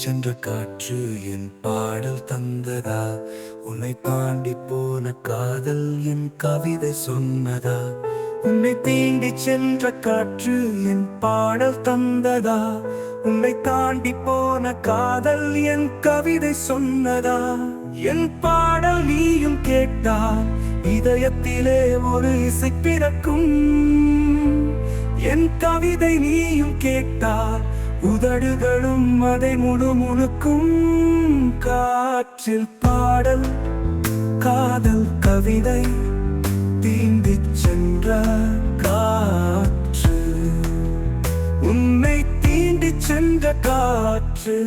சென்ற காற்று என் பாடல் தந்ததா? உன்னை தாண்டி போன காதல் என் கவிதை சொன்னதா? உன்னை தீண்டி சென்ற காற்று என் பாடல் தந்ததா? உன்னை தாண்டி போன காதல் என் கவிதை சொன்னதா? என் பாடல் நீயும் கேட்டால் இதயத்திலே ஒரு இசை பிறக்கும். என் கவிதை நீயும் கேட்டால் உதடுகளும் அதை முணுமுணுக்கும். காற்றில் பாடல் காதல் கவிதை தீண்டிச் சென்ற காற்று, உன்னை தீண்டிச் சென்ற காற்று.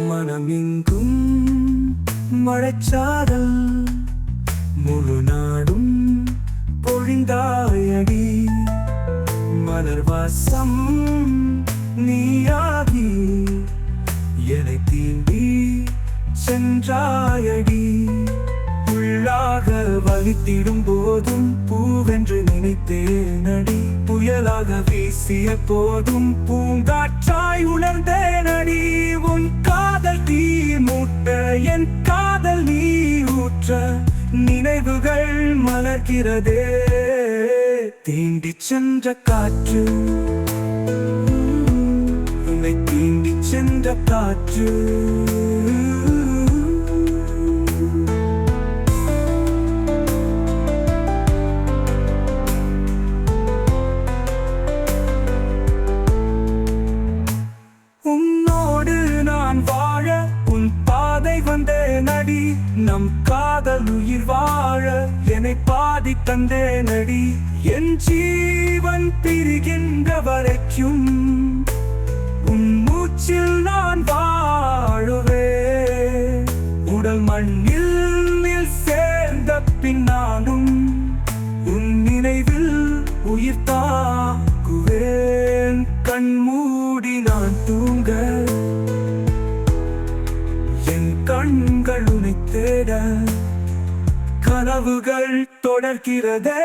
மனமெங்கும் மழைச்சாரல் முழு நாடும் பொழிந்தாயடி. மலர் வாசம் நீயாகி என்னை தீண்டி சென்றாயடி. உள்ளாக வலித்திடும் போதும் பூவென்று நினைத்தேனடி. புயலாக வீசிய போதும் பூங்காற்றாய் உணர்ந்தேனடி. உன் காதல் தீ மூட்ட என் காதல் நீ ஊற்ற நினைவுகள் மலர்கிறதே. தீண்டிச் சென்ற காற்று, உன்னை தீண்டிச் சென்ற காற்று. உன்னோடு நான் வாழ உன் பாதை வந்தேனடி. நம் காதல் உயிர் வாழ என்னை பாதி தந்தேனடி. என் ஜீவன் பிரிகின்ற வரைக்கும் உன் மூச்சில் நான் வாழுவே. உடல் மண்ணில் சேர்ந்த பின்னாலும் உன் நினைவில் உயிர் தாக்குவேன். கண் மூடி நான் தூங்க என் கண்கள் உன்னை தேட கனவுகள் தொடர்கிறதே.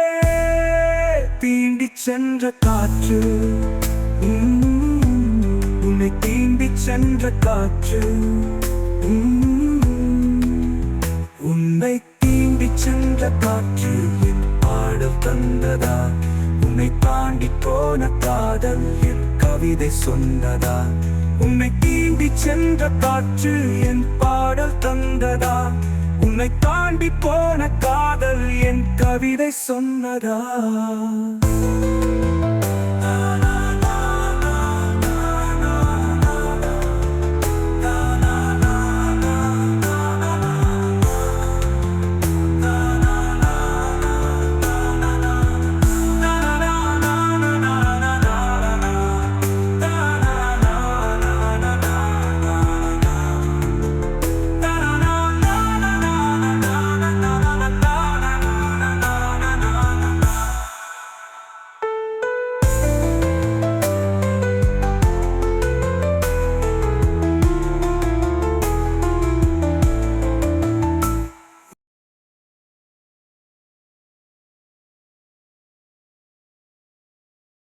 தீண்டிச் சென்ற காற்று, உன்னை தீண்டிச் சென்ற காற்று. உன்னை தீண்டிச் சென்ற காற்று என் பாடல் தந்ததா? உன்னை தாண்டி போன காதல் என் கவிதை சொன்னதா? உன்னை தீண்டிச் சென்ற காற்று என் பாடல் தந்ததா? உன்னை தாண்டி போன காதல் என் கவிதை சொன்னதா?